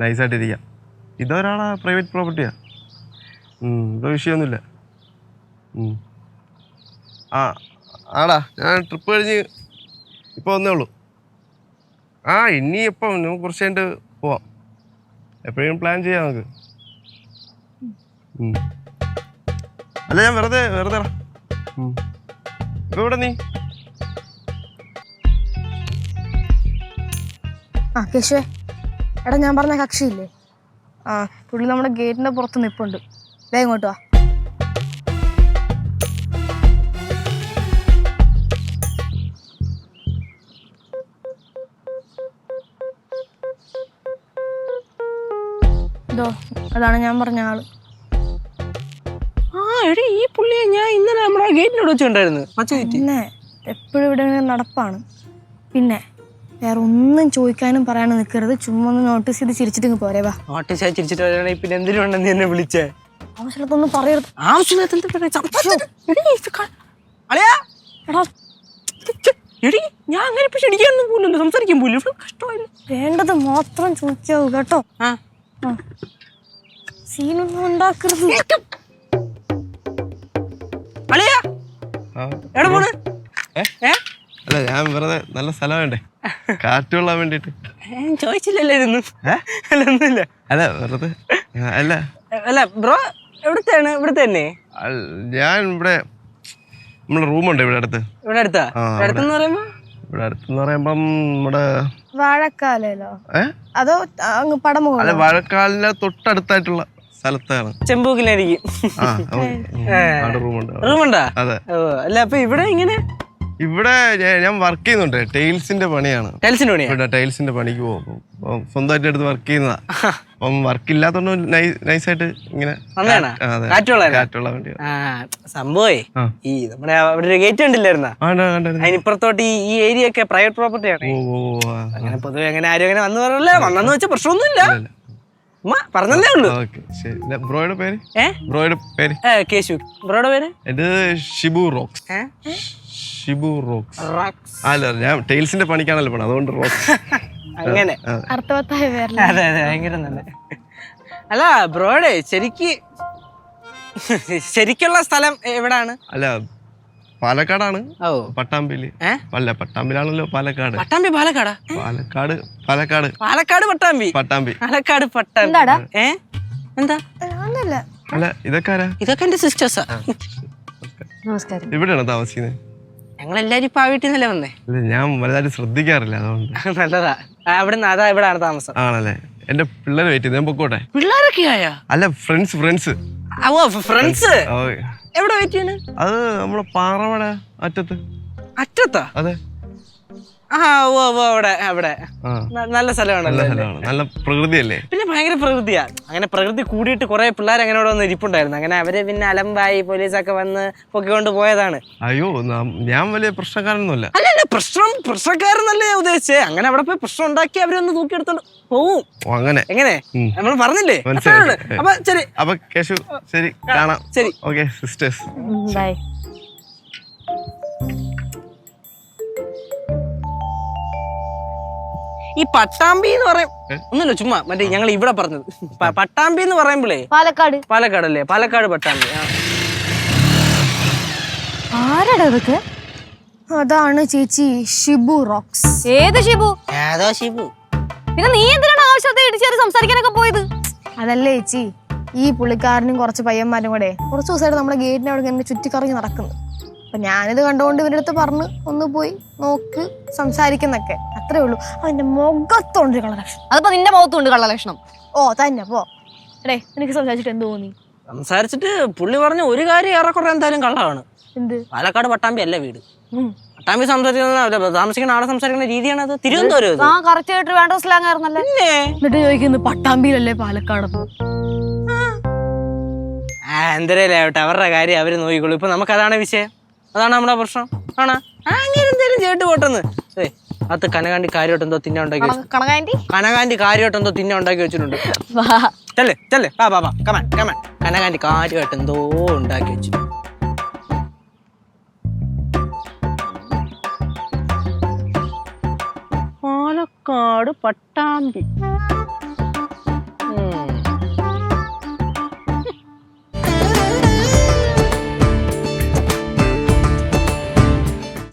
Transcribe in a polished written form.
നൈസായിട്ടിരിക്കാം. ഇതൊരാളാ private പ്രോപ്പർട്ടിയാ. ഇപ്പോൾ വിഷയമൊന്നുമില്ല. ആടാ ഞാൻ ട്രിപ്പ് കഴിഞ്ഞ് ഇപ്പോൾ വന്നേ ഉള്ളൂ. ഇനി എപ്പം നമുക്ക് കുറച്ച് കഴിഞ്ഞിട്ട് പോവാം. എപ്പോഴും പ്ലാൻ ചെയ്യാം നമുക്ക്. അല്ല ഞാൻ വെറുതെ ഇപ്പൊ ഇവിടെ നീ കേശുവേ, എടാ ഞാൻ പറഞ്ഞ കക്ഷിയില്ലേ, പുള്ളി നമ്മുടെ ഗേറ്റിന്റെ പുറത്ത് നിൽപ്പുണ്ട്. വേഗം ഇങ്ങോട്ട് വാ. ഇതോ അതാണ് ഞാൻ പറഞ്ഞ ആള്. എടി ഈ പുള്ളിയെ ഞാൻ ഇന്നലെ നമ്മുടെ ഗേറ്റിനോട് വെച്ചിട്ടുണ്ടായിരുന്നു. പിന്നെ എപ്പോഴും ഇവിടെ നടപ്പാണ്. പിന്നെ വേറെ ഒന്നും ചോദിക്കാനും പറയാനും നിൽക്കരുത്. ചുമ്മാ ഒന്ന് നോട്ടീസ് ചെയ്ത് ചിരിച്ചിട്ട് പോരെ. വാ. നോട്ടീസ് ആയി ചിരിച്ചിട്ട് വരാണെങ്കിൽ പിന്നെ എന്തിനുണ്ടെന്ന് എന്നെ വിളിച്ചേ? ആവശ്യമില്ലാത്തൊന്നും പറയരുത്. എടി ഞാൻ അങ്ങനെ ഇപ്പൊ ഇടിക്കാനൊന്നും പോലല്ലോ, സംസാരിക്കാൻ പോലും കഷ്ടമായില്ല. വേണ്ടത് മാത്രം ചോദിക്കാവൂ കേട്ടോ. സീനൊന്നും ഉണ്ടാക്കരുത്. അല്ല ഞാൻ വെറുതെ നല്ല സ്ഥലം വേണ്ടേ കാറ്റ് കൊള്ളാൻ വേണ്ടിട്ട് ചോദിച്ചില്ലല്ലോ. ഒന്നുമില്ല. അല്ല വെറുതെ അല്ല ബ്രോ എവിടത്തെയാണ്? ഇവിടത്തെ തന്നെ. ഞാൻ ഇവിടെ നമ്മളെ റൂമുണ്ട് ഇവിടെ അടുത്ത്. ഇവിടെ അടുത്താ? അടുത്തെന്ന് പറയുമ്പോ ഇവിടെ അടുത്തെന്ന് പറയുമ്പം നമ്മുടെ വാഴക്കാലോ അതോ അങ്ങ് പടമുഖം? അല്ല വാഴക്കാലിന്റെ തൊട്ടടുത്തായിട്ടുള്ള സ്ഥലത്താണ്. ചെമ്പൂക്കിലായിരിക്കും. റൂമുണ്ടാ? അതെ. അല്ല അപ്പൊ ഇവിടെ ഇങ്ങനെ ഇവിടെ ഞാൻ വർക്ക് ചെയ്യുന്നുണ്ട്. ടൈൽസിന്റെ പണിയാണ്. ടൈൽസിന്റെ പണിക്ക് പോകും. സ്വന്തമായിട്ട് എടുത്ത് വർക്ക് ചെയ്യുന്നതാ. അപ്പം വർക്ക് ഇല്ലാത്തോണ്ട് നൈസായിട്ട് ഇങ്ങനെ കാറ്റുള്ള വണ്ടി സംഭവേ ഈ നമ്മുടെ അവിടെ ഒരു ഗേറ്റ് കണ്ടില്ലായിരുന്ന? അതിനിപ്പുറത്തോട്ട് ഈ ഏരിയ ഒക്കെ പ്രൈവറ്റ് പ്രോപ്പർട്ടിയാണ്. അങ്ങനെ പൊതുവെ അങ്ങനെ ആരും അങ്ങനെ വന്നു പറയല്ലേ. വന്നെന്ന് വെച്ചാൽ പ്രശ്നമൊന്നുമില്ല, പറഞ്ഞല്ലേ ഉള്ളൂ. ബ്രോയുടെ പേര്? കേശു. ബ്രോയുടെ പേര്? എന്റെ ഷിബു റോക്സ്. അല്ല ഞാൻ ടൈൽസിന്റെ പണിക്കാണല്ലോ പോണത്, അതുകൊണ്ട് റോക്സ്. അങ്ങനെ അർത്ഥവത്തായ പേര്. അതെ അതെ, ഭയങ്കര നല്ല. അല്ല ബ്രോയുടെ ശരിക്കുള്ള സ്ഥലം എവിടാണ്? അല്ല പാലക്കാടാണ്. പട്ടാമ്പിയില്. അല്ല പട്ടാമ്പിലാണല്ലോ പാലക്കാട്. പാലക്കാടാ? പാലക്കാട് പട്ടാമ്പി. എന്താ? അല്ല ഇതൊക്കെ എന്റെ സിസ്റ്റേഴ്സാ. നമസ്കാരം. ഇവിടെയാണോ താമസിക്കുന്നത്? ഞങ്ങളെല്ലാരും ഇപ്പൊ ആ വീട്ടിൽ നിന്നല്ലേ വന്നേ. ഞാൻ വലുതായിട്ട് ശ്രദ്ധിക്കാറില്ല, അതുകൊണ്ട്. നല്ലതാ. അവിടുന്ന് ഇവിടാണ് താമസം. ആണല്ലേ? എന്റെ പിള്ളേര് വെയിറ്റ് ചെയ്ത് ഞാൻ പൊക്കോട്ടെ. പിള്ളേരൊക്കെ ആയാ? അല്ല ഫ്രണ്ട്സ്. ഫ്രണ്ട്സ് എവിടെ വെയിറ്റ് ചെയ്യണേ? അത് നമ്മളെ പാറമട അറ്റത്താ? അതെ. അവിടെ നല്ല സ്ഥലമാണല്ലോ. നല്ല പ്രകൃതിയല്ലേ? പിന്നെ ഭയങ്കര പ്രകൃതിയാ. അങ്ങനെ പ്രകൃതി കൂടിയിട്ട് കുറെ പിള്ളേർ അങ്ങനെ അവിടെ വന്ന് ഇരിപ്പുണ്ടായിരുന്നു. അങ്ങനെ അവര് പിന്നെ അലമ്പായി പോലീസൊക്കെ വന്ന് പൊക്കിക്കൊണ്ട് പോയതാണ്. അയ്യോ ഞാൻ വലിയ പ്രശ്നക്കാരനൊന്നുമല്ല. അല്ലല്ല, പ്രശ്നക്കാരെന്നല്ലേ ഉദ്ദേശിച്ചേ. അങ്ങനെ അവിടെ പോയി പ്രശ്നം ഉണ്ടാക്കി അവരൊന്ന് തൂക്കിയെടുത്തോണ്ട് പോവും. അങ്ങനെ എങ്ങനെ നമ്മൾ പറഞ്ഞില്ലേ? അപ്പൊ ശരി. അപ്പൊ കേശു ശരി, കാണാം. ശരി, ഓക്കെ സിസ്റ്റേഴ്സ്. ബൈ. ഈ പട്ടാമ്പി എന്ന് പറയും ഒന്നുമില്ല, ചുമ്മാ മറ്റേ ഞങ്ങൾ ഇവിടെ പറഞ്ഞത്. പട്ടാമ്പി എന്ന് പറയുമ്പോഴേ പാലക്കാടല്ലേ? പാലക്കാട് പട്ടാമ്പി. ആരാടാ ഇതൊക്കെ? അതാണ് ചേച്ചി ഷിബു റോക്സ്. ഏത് ഷിബു? ഏതോ ഷിബു. പിന്നെ നീ എന്തിനാണ് ആവശ്യത്തെ ഇടിച്ചേറി സംസാരിക്കാനൊക്കെ പോയത്? അതല്ലേ ചേച്ചി, ഈ പുള്ളിക്കാരനും കുറച്ച് പയ്യന്മാരും കൂടെ കുറച്ച് ദിവസമായിട്ട് നമ്മുടെ ഗേറ്റിനെ അവിടെ ഇങ്ങനെ ചുറ്റിക്കറങ്ങി നടക്കുന്നു. അപ്പൊ ഞാനിത് കണ്ടുകൊണ്ട് ഇവരുടെ അടുത്ത് പറഞ്ഞ് ഒന്ന് പോയി നോക്ക് സംസാരിക്കുന്നൊക്കെ, അത്രേ ഉള്ളൂ. അതിന്റെ മുഖത്തോണ്ട് കള്ളലക്ഷണം. അതിപ്പോ നിന്റെ മുഖത്തുണ്ട് കള്ളലക്ഷണം. തന്നെ പോ. എടേ എനിക്ക് സംസാരിച്ചിട്ട് എന്ത് തോന്നി? സംസാരിച്ചിട്ട് പുള്ളി പറഞ്ഞ ഒരു കാര്യം ഏറെക്കുറെ എന്തായാലും കള്ളമാണ്. എന്ത്? പാലക്കാട് പട്ടാമ്പി അല്ല വീട്. പട്ടാമ്പി സംസാരിക്കുന്ന താമസിക്കുന്ന ആളെ സംസാരിക്കുന്ന രീതിയാണ് അത്. തിരുവനന്തപുരം കറക്റ്റ് ആയിട്ട് വേണ്ട സ്ലാങ് ആയിരുന്നല്ലേ. എന്നിട്ട് ചോദിക്കുന്നു പട്ടാമ്പിയിലല്ലേ പാലക്കാടെന്ന്. എന്തരേലാവട്ടെ, അവരുടെ കാര്യം അവര് നോക്കിക്കോളൂ. ഇപ്പൊ നമുക്കതാണ് വിഷയം, അതാണ് നമ്മുടെ പ്രശ്നം. ആണോ? അങ്ങനെ എന്തേലും ചേട്ട് പോട്ടെന്ന്. അത് കനകാന്റി കാര്യമായിട്ട് എന്തോ തിന്ന ഉണ്ടാക്കി കനകാന്റി കാര്യമായിട്ട് എന്തോ തിന്ന ഉണ്ടാക്കി വെച്ചിട്ടുണ്ട്. ചെല്ലേ കമാൻ കനകാന്റി കാര്യമായിട്ട് എന്തോ ഉണ്ടാക്കി വെച്ചു. പാലക്കാട് പട്ടാമ്പി.